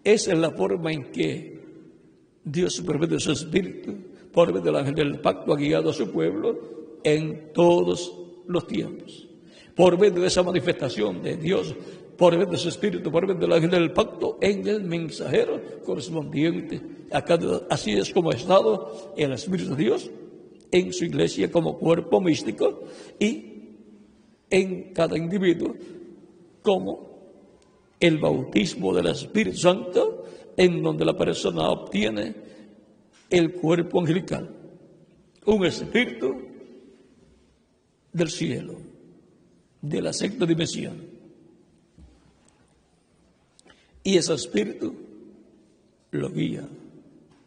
Esa es la forma en que Dios, por medio de su Espíritu, por medio del ángel del pacto, ha guiado a su pueblo en todos los tiempos. Por medio de esa manifestación de Dios, por medio de su Espíritu, por medio del ángel del pacto, en el mensajero correspondiente. Así es como ha estado el Espíritu de Dios en su iglesia como cuerpo místico y en cada individuo como el bautismo del Espíritu Santo, en donde la persona obtiene el cuerpo angelical. Un espíritu del cielo, de la sexta dimensión. Y ese espíritu lo guía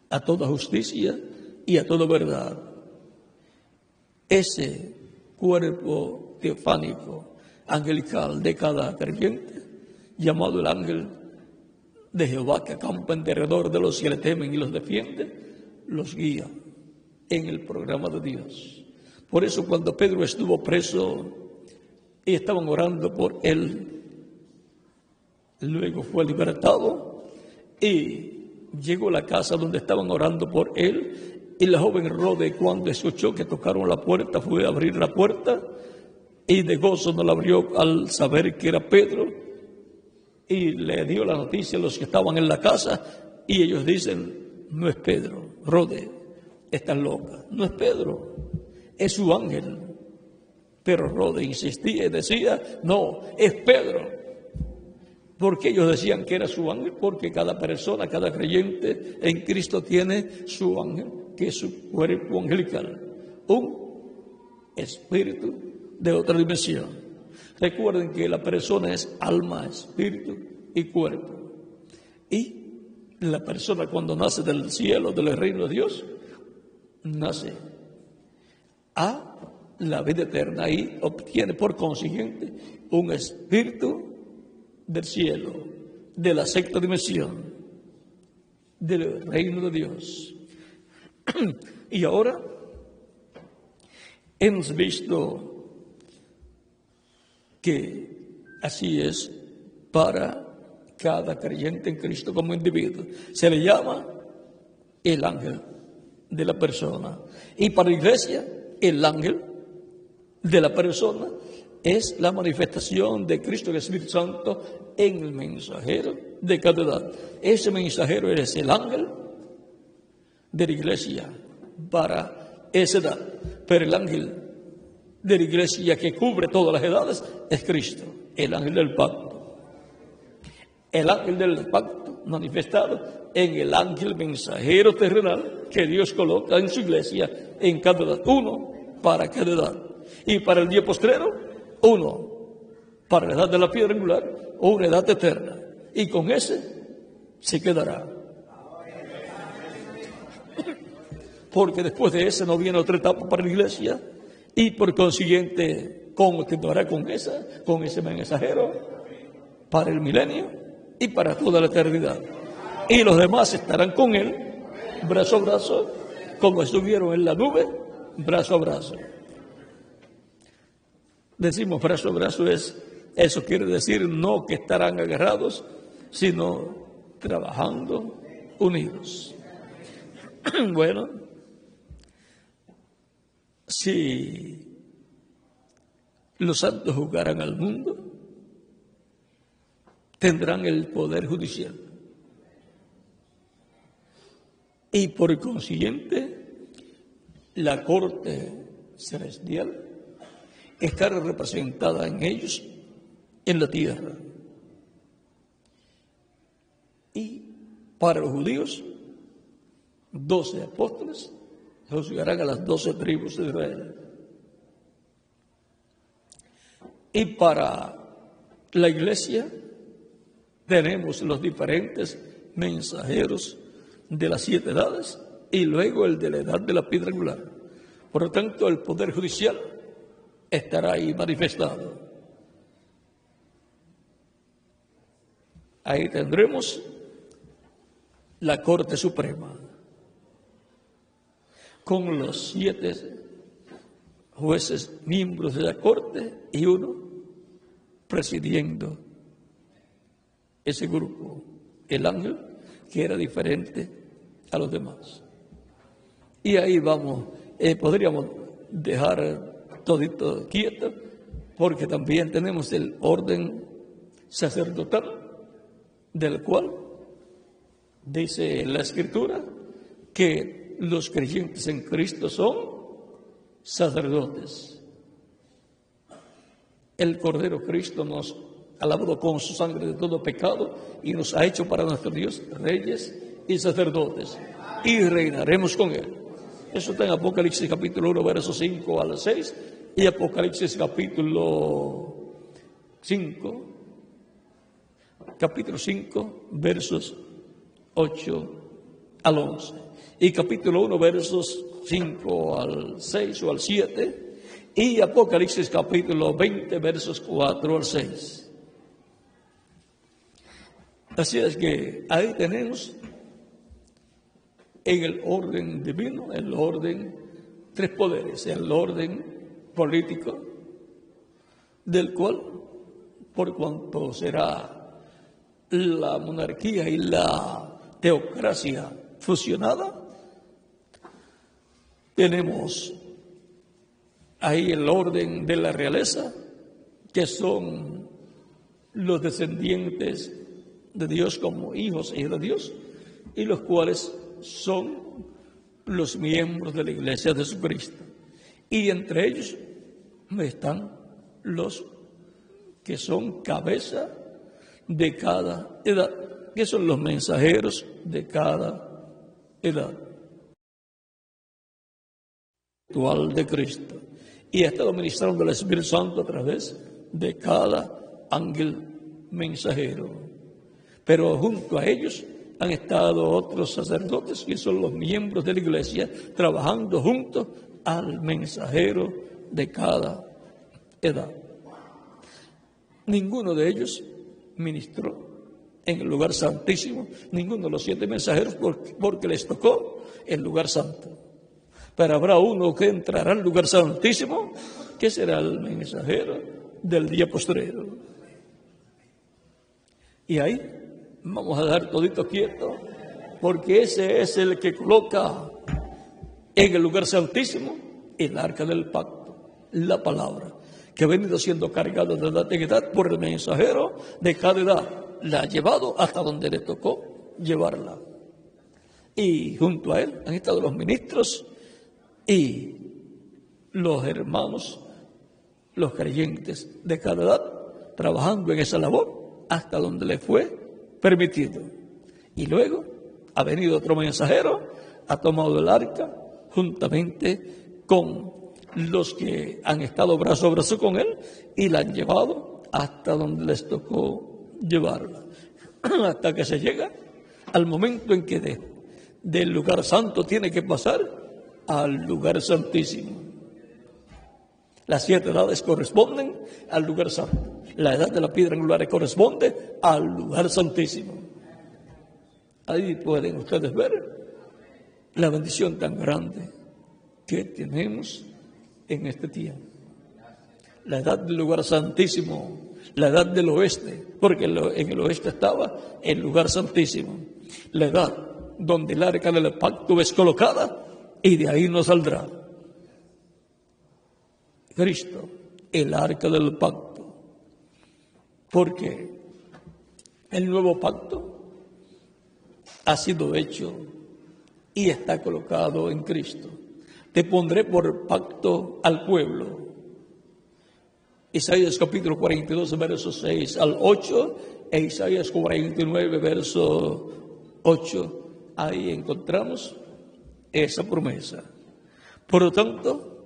a toda justicia y a toda verdad. Ese cuerpo teofánico, angelical de cada creyente, llamado el ángel de Jehová, que acampa en derredor de los que le temen y los defiende, los guía en el programa de Dios. Por eso cuando Pedro estuvo preso y estaban orando por él, luego fue libertado y llegó a la casa donde estaban orando por él, y la joven Rode, cuando escuchó que tocaron la puerta, fue a abrir la puerta y de gozo no la abrió al saber que era Pedro, y le dio la noticia a los que estaban en la casa, y ellos dicen: no es Pedro, Rode, estás loca, no es Pedro, es su ángel. Pero Rode insistía y decía: no, es Pedro. Porque ellos decían que era su ángel, porque cada persona, cada creyente en Cristo tiene su ángel, que es su cuerpo angelical, un espíritu de otra dimensión. Recuerden que la persona es alma, espíritu y cuerpo. Y la persona, cuando nace del cielo, del reino de Dios, nace a la vida eterna y obtiene por consiguiente un espíritu del cielo, de la sexta dimensión, del reino de Dios. Y ahora hemos visto que así es para cada creyente en Cristo como individuo. Se le llama el ángel de la persona. Y para la iglesia, el ángel de la persona es la manifestación de Cristo, el Espíritu Santo, en el mensajero de cada edad. Ese mensajero es el ángel de la iglesia para esa edad. Pero el ángel de la iglesia que cubre todas las edades es Cristo, el ángel del pacto. El ángel del pacto manifestado en el ángel mensajero terrenal que Dios coloca en su iglesia en cada edad. Uno para cada edad. Y para el día postrero, uno para la edad de la piedra angular o una edad eterna. Y con ese se quedará. Porque después de ese no viene otra etapa para la iglesia. Y por consiguiente continuará con ese mensajero para el milenio y para toda la eternidad. Y los demás estarán con él, brazo a brazo, como estuvieron en la nube, brazo a brazo. Decimos brazo a brazo, eso quiere decir no que estarán agarrados, sino trabajando unidos. Bueno, si los santos jugaran al mundo, tendrán el poder judicial. Y por consiguiente, la corte celestial estará representada en ellos, en la tierra. Y para los judíos, 12 apóstoles juzgarán a las 12 tribus de Israel. Y para la iglesia tenemos los diferentes mensajeros de las 7 edades y luego el de la edad de la piedra angular. Por lo tanto, el poder judicial estará ahí manifestado. Ahí tendremos la Corte Suprema con los 7 jueces miembros de la Corte y uno presidiendo ese grupo, el ángel, que era diferente a los demás. Y ahí podríamos dejar todito quieto, porque también tenemos el orden sacerdotal, del cual dice la Escritura que los creyentes en Cristo son sacerdotes. El Cordero Cristo nos ha lavado con su sangre de todo pecado y nos ha hecho para nuestro Dios reyes y sacerdotes, y reinaremos con Él. Eso está en Apocalipsis capítulo 1, versos 5 al 6, Y Apocalipsis capítulo 5, versos 8 al 11. Y capítulo 1, versos 5 al 6 o al 7. Y Apocalipsis capítulo 20, versos 4 al 6. Así es que ahí tenemos en el orden divino, el orden, tres poderes, el orden político, del cual, por cuanto será la monarquía y la teocracia fusionada, tenemos ahí el orden de la realeza, que son los descendientes de Dios como hijos e hijas de Dios, y los cuales son los miembros de la Iglesia de Jesucristo. Y entre ellos están los que son cabeza de cada edad, que son los mensajeros de cada edad espiritual de Cristo. Y ha estado ministrando el Espíritu Santo a través de cada ángel mensajero. Pero junto a ellos han estado otros sacerdotes que son los miembros de la iglesia, trabajando junto al mensajero de cada edad. Ninguno de ellos ministró en el lugar santísimo, ninguno de los 7 mensajeros, porque les tocó el lugar santo. Pero habrá uno que entrará al lugar santísimo, que será el mensajero del día postrero. Y ahí vamos a dejar todito quieto, porque ese es el que coloca en el lugar santísimo el arca del pacto, la palabra, que ha venido siendo cargada de edad en edad por el mensajero de cada edad. La ha llevado hasta donde le tocó llevarla. Y junto a él han estado los ministros y los hermanos, los creyentes de cada edad, trabajando en esa labor hasta donde le fue permitido. Y luego ha venido otro mensajero, ha tomado el arca juntamente con los que han estado brazo a brazo con él y la han llevado hasta donde les tocó llevarla, hasta que se llega al momento en que del lugar santo tiene que pasar al lugar santísimo. Las 7 edades corresponden al lugar santo. La edad de la piedra angular corresponde al lugar santísimo. Ahí pueden ustedes ver la bendición tan grande que tenemos en este tiempo. La edad del lugar santísimo, la edad del oeste, porque en el oeste estaba el lugar santísimo. La edad donde el arca del pacto es colocada y de ahí no saldrá. Cristo, el arca del pacto, porque el nuevo pacto ha sido hecho y está colocado en Cristo. Te pondré por pacto al pueblo. Isaías capítulo 42, versos 6 al 8, e Isaías 49, verso 8, ahí encontramos esa promesa. Por lo tanto,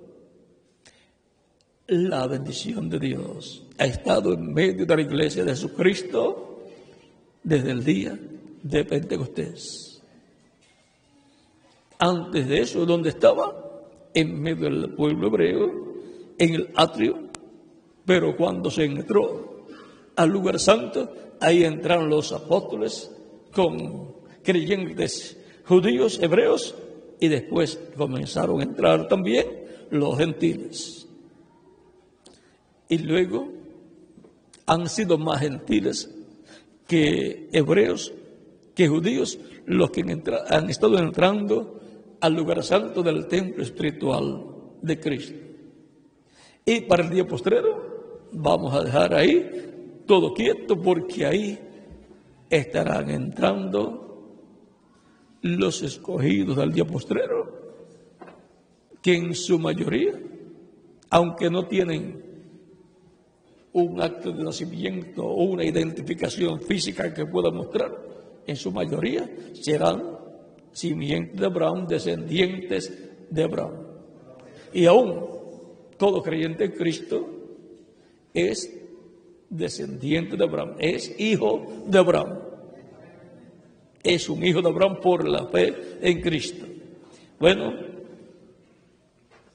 la bendición de Dios ha estado en medio de la iglesia de Jesucristo desde el día de Pentecostés. Antes de eso, ¿dónde estaba? En medio del pueblo hebreo, en el atrio. Pero cuando se entró al lugar santo, ahí entraron los apóstoles con creyentes judíos, hebreos, y después comenzaron a entrar también los gentiles. Y luego han sido más gentiles que hebreos, que judíos, los que han estado entrando al lugar santo del templo espiritual de Cristo. Y para el día postrero vamos a dejar ahí todo quieto, porque ahí estarán entrando los escogidos del día postrero, que en su mayoría, aunque no tienen un acto de nacimiento o una identificación física que pueda mostrar, en su mayoría serán simientes de Abraham, descendientes de Abraham. Y aún todo creyente en Cristo es descendiente de Abraham, es hijo de Abraham. Es un hijo de Abraham por la fe en Cristo. Bueno,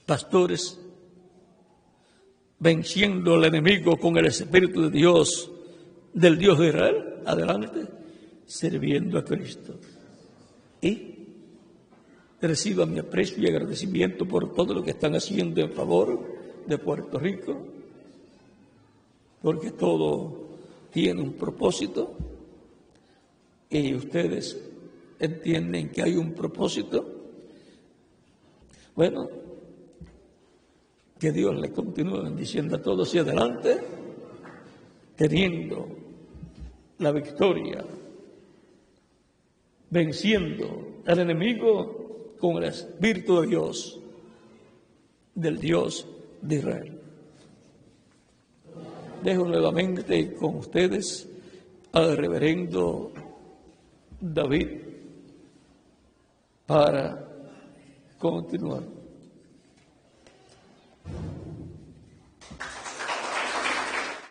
pastores, venciendo al enemigo con el Espíritu de Dios, del Dios de Israel, adelante, sirviendo a Cristo. Y reciban mi aprecio y agradecimiento por todo lo que están haciendo en favor de Puerto Rico, porque todo tiene un propósito y ustedes entienden que hay un propósito. Bueno, que Dios les continúe bendiciendo a todos y adelante, teniendo la victoria, venciendo al enemigo con el Espíritu de Dios, del Dios de Israel. Dejo nuevamente con ustedes al reverendo David para continuar.